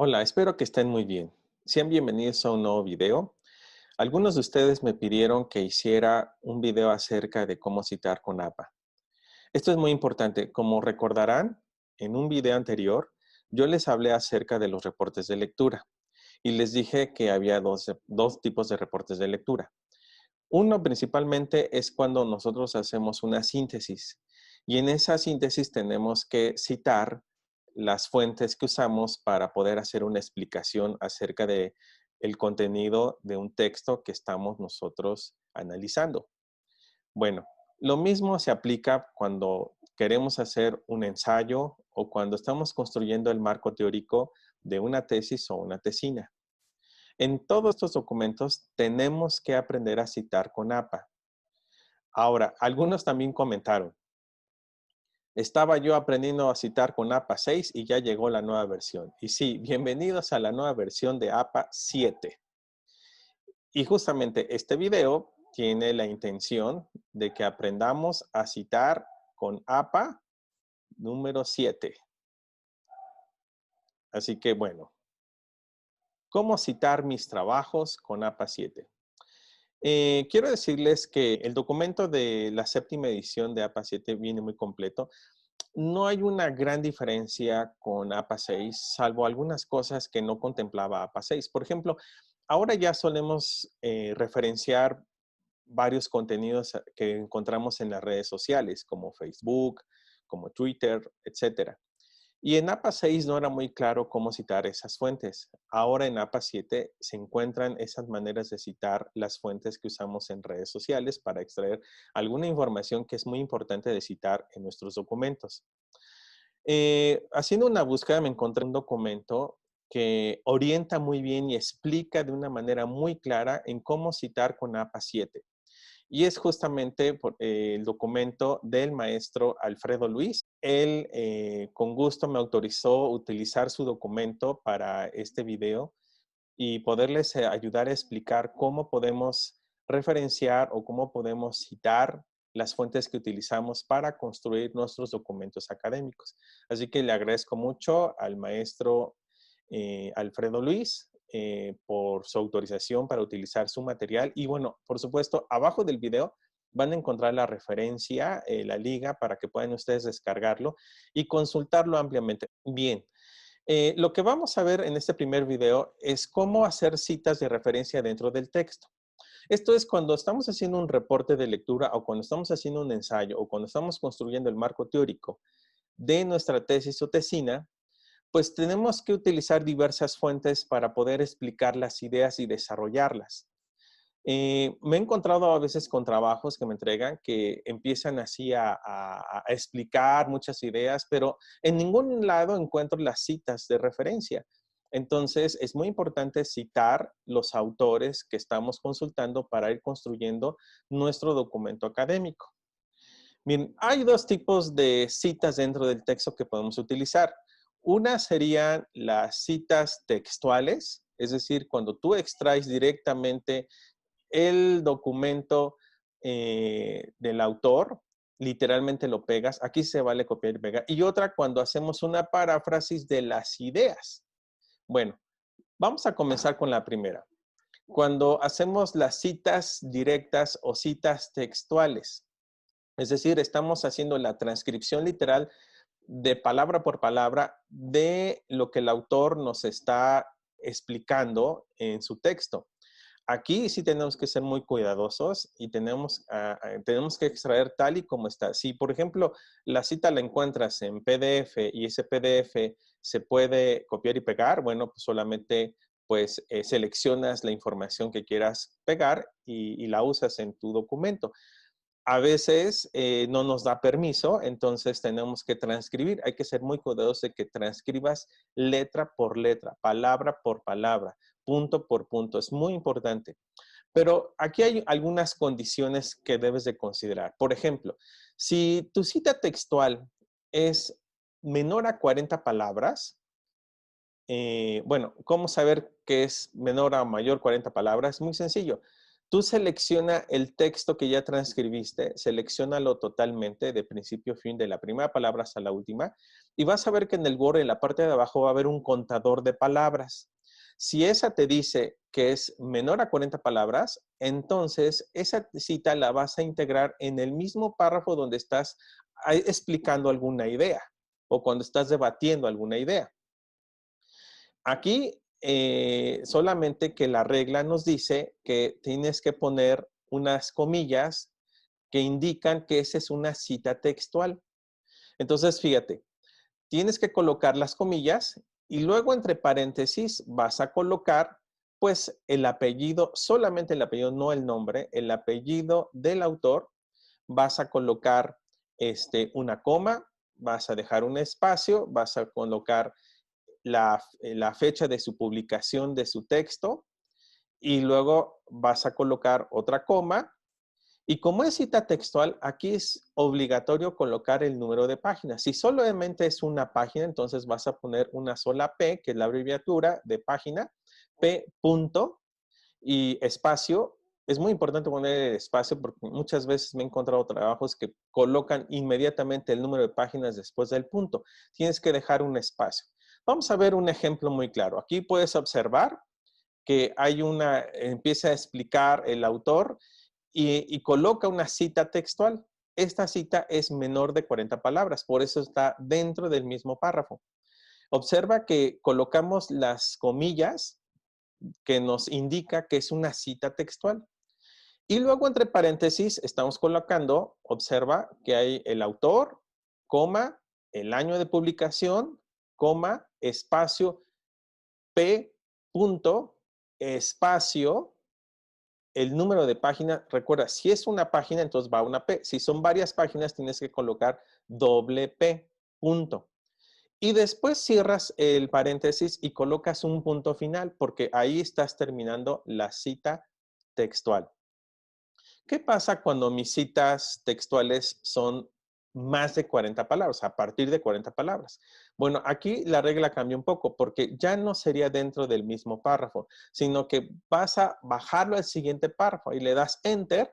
Hola, espero que estén muy bien. Sean bienvenidos a un nuevo video. Algunos de ustedes me pidieron que hiciera un video acerca de cómo citar con APA. Esto es muy importante. Como recordarán, en un video anterior, yo les hablé acerca de los reportes de lectura y les dije que había dos tipos de reportes de lectura. Uno principalmente es cuando nosotros hacemos una síntesis y en esa síntesis tenemos que citar las fuentes que usamos para poder hacer una explicación acerca de el contenido de un texto que estamos nosotros analizando. Bueno, lo mismo se aplica cuando queremos hacer un ensayo o cuando estamos construyendo el marco teórico de una tesis o una tesina. En todos estos documentos tenemos que aprender a citar con APA. Ahora, algunos también comentaron, estaba yo aprendiendo a citar con APA 6 y ya llegó la nueva versión. Y sí, bienvenidos a la nueva versión de APA 7. Y justamente este video tiene la intención de que aprendamos a citar con APA número 7. Así que bueno, ¿cómo citar mis trabajos con APA 7? Quiero decirles que el documento de la séptima edición de APA 7 viene muy completo. No hay una gran diferencia con APA 6, salvo algunas cosas que no contemplaba APA 6. Por ejemplo, ahora ya solemos referenciar varios contenidos que encontramos en las redes sociales, como Facebook, como Twitter, etcétera. Y en APA 6 no era muy claro cómo citar esas fuentes. Ahora en APA 7 se encuentran esas maneras de citar las fuentes que usamos en redes sociales para extraer alguna información que es muy importante de citar en nuestros documentos. Haciendo una búsqueda me encontré un documento que orienta muy bien y explica de una manera muy clara en cómo citar con APA 7. Y es justamente el documento del maestro Alfredo Luis. Él con gusto me autorizó utilizar su documento para este video y poderles ayudar a explicar cómo podemos referenciar o cómo podemos citar las fuentes que utilizamos para construir nuestros documentos académicos. Así que le agradezco mucho al maestro Alfredo Luis por su autorización para utilizar su material. Y bueno, por supuesto, abajo del video van a encontrar la referencia, la liga, para que puedan ustedes descargarlo y consultarlo ampliamente. Bien, lo que vamos a ver en este primer video es cómo hacer citas de referencia dentro del texto. Esto es cuando estamos haciendo un reporte de lectura o cuando estamos haciendo un ensayo o cuando estamos construyendo el marco teórico de nuestra tesis o tesina, pues tenemos que utilizar diversas fuentes para poder explicar las ideas y desarrollarlas. Me he encontrado a veces con trabajos que me entregan que empiezan así a explicar muchas ideas, pero en ningún lado encuentro las citas de referencia. Entonces, es muy importante citar los autores que estamos consultando para ir construyendo nuestro documento académico. Bien, hay dos tipos de citas dentro del texto que podemos utilizar. Una serían las citas textuales, es decir, cuando tú extraes directamente el documento del autor, literalmente lo pegas. Aquí se vale copiar y pegar. Y otra cuando hacemos una paráfrasis de las ideas. Bueno, vamos a comenzar con la primera. Cuando hacemos las citas directas o citas textuales. Es decir, estamos haciendo la transcripción literal de palabra por palabra de lo que el autor nos está explicando en su texto. Aquí sí tenemos que ser muy cuidadosos y tenemos que extraer tal y como está. Si, por ejemplo, la cita la encuentras en PDF y ese PDF se puede copiar y pegar, bueno, pues solamente pues seleccionas la información que quieras pegar y la usas en tu documento. A veces no nos da permiso, entonces tenemos que transcribir. Hay que ser muy cuidadosos de que transcribas letra por letra, palabra por palabra, punto por punto. Es muy importante. Pero aquí hay algunas condiciones que debes de considerar. Por ejemplo, si tu cita textual es menor a 40 palabras, bueno, ¿cómo saber que es menor o mayor 40 palabras? Muy sencillo. Tú selecciona el texto que ya transcribiste, selecciónalo totalmente de principio a fin, de la primera palabra hasta la última, y vas a ver que en el borde, en la parte de abajo, va a haber un contador de palabras. Si esa te dice que es menor a 40 palabras, entonces esa cita la vas a integrar en el mismo párrafo donde estás explicando alguna idea o cuando estás debatiendo alguna idea. Aquí solamente que la regla nos dice que tienes que poner unas comillas que indican que esa es una cita textual. Entonces, fíjate, tienes que colocar las comillas y luego entre paréntesis vas a colocar pues el apellido, solamente el apellido, no el nombre, el apellido del autor. Vas a colocar una coma, vas a dejar un espacio, vas a colocar la fecha de su publicación de su texto y luego vas a colocar otra coma. Y como es cita textual, aquí es obligatorio colocar el número de página. Si solamente es una página, entonces vas a poner una sola P, que es la abreviatura de página, P punto y espacio. Es muy importante poner el espacio porque muchas veces me he encontrado trabajos que colocan inmediatamente el número de páginas después del punto. Tienes que dejar un espacio. Vamos a ver un ejemplo muy claro. Aquí puedes observar que empieza a explicar el autor y coloca una cita textual. Esta cita es menor de 40 palabras, por eso está dentro del mismo párrafo. Observa que colocamos las comillas que nos indica que es una cita textual. Y luego entre paréntesis estamos colocando, observa que hay el autor, coma, el año de publicación, coma, espacio, P, punto, espacio, el número de página. Recuerda, si es una página, entonces va una P. Si son varias páginas, tienes que colocar doble P, punto. Y después cierras el paréntesis y colocas un punto final, porque ahí estás terminando la cita textual. ¿Qué pasa cuando mis citas textuales son más de 40 palabras, a partir de 40 palabras? Bueno, aquí la regla cambia un poco porque ya no sería dentro del mismo párrafo, sino que vas a bajarlo al siguiente párrafo y le das Enter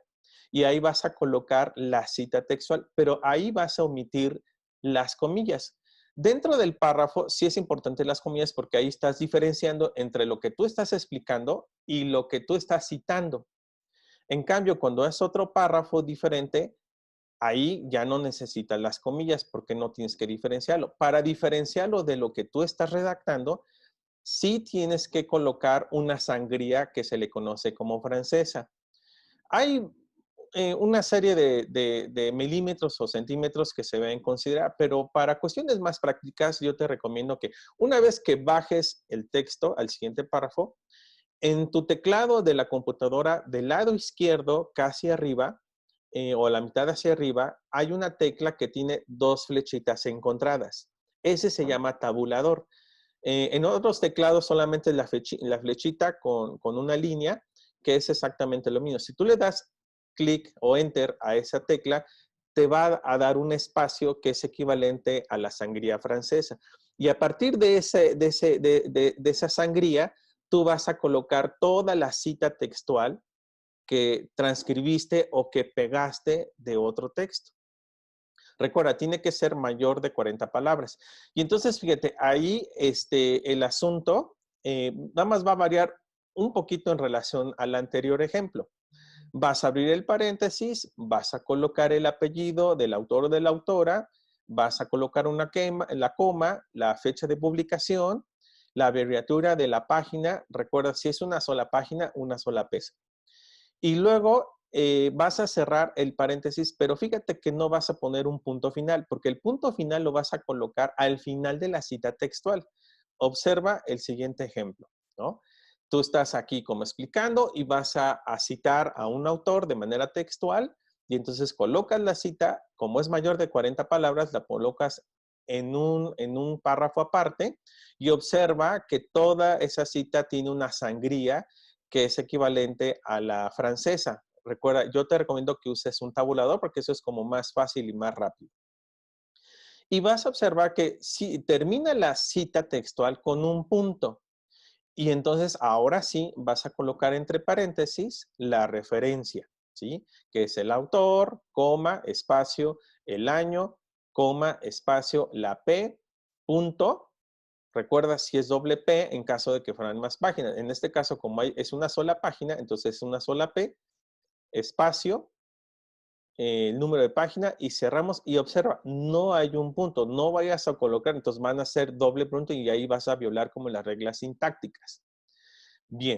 y ahí vas a colocar la cita textual, pero ahí vas a omitir las comillas. Dentro del párrafo sí es importante las comillas porque ahí estás diferenciando entre lo que tú estás explicando y lo que tú estás citando. En cambio, cuando es otro párrafo diferente, ahí ya no necesitas las comillas porque no tienes que diferenciarlo. Para diferenciarlo de lo que tú estás redactando, sí tienes que colocar una sangría que se le conoce como francesa. Hay una serie de milímetros o centímetros que se deben considerar, pero para cuestiones más prácticas, yo te recomiendo que una vez que bajes el texto al siguiente párrafo, en tu teclado de la computadora, del lado izquierdo, casi arriba, o a la mitad hacia arriba, hay una tecla que tiene dos flechitas encontradas. Ese se llama tabulador. En otros teclados solamente la flechita con una línea, que es exactamente lo mismo. Si tú le das clic o enter a esa tecla, te va a dar un espacio que es equivalente a la sangría francesa. Y a partir de esa sangría, tú vas a colocar toda la cita textual que transcribiste o que pegaste de otro texto. Recuerda, tiene que ser mayor de 40 palabras. Y entonces, fíjate, ahí el asunto nada más va a variar un poquito en relación al anterior ejemplo. Vas a abrir el paréntesis, vas a colocar el apellido del autor o de la autora, vas a colocar la coma, la fecha de publicación, la abreviatura de la página. Recuerda, si es una sola página, una sola P. Y luego vas a cerrar el paréntesis, pero fíjate que no vas a poner un punto final, porque el punto final lo vas a colocar al final de la cita textual. Observa el siguiente ejemplo, ¿no? Tú estás aquí como explicando y vas a citar a un autor de manera textual y entonces colocas la cita, como es mayor de 40 palabras, la colocas en un párrafo aparte y observa que toda esa cita tiene una sangría que es equivalente a la francesa. Recuerda, yo te recomiendo que uses un tabulador porque eso es como más fácil y más rápido. Y vas a observar que si termina la cita textual con un punto Y entonces ahora sí vas a colocar entre paréntesis la referencia, ¿sí? Que es el autor, coma, espacio, el año, coma, espacio, la P, punto. Recuerda si es doble P en caso de que fueran más páginas. En este caso, como es una sola página, entonces es una sola P, espacio, el número de página y cerramos. Y observa, no hay un punto, no vayas a colocar, entonces van a ser doble punto y ahí vas a violar como las reglas sintácticas. Bien,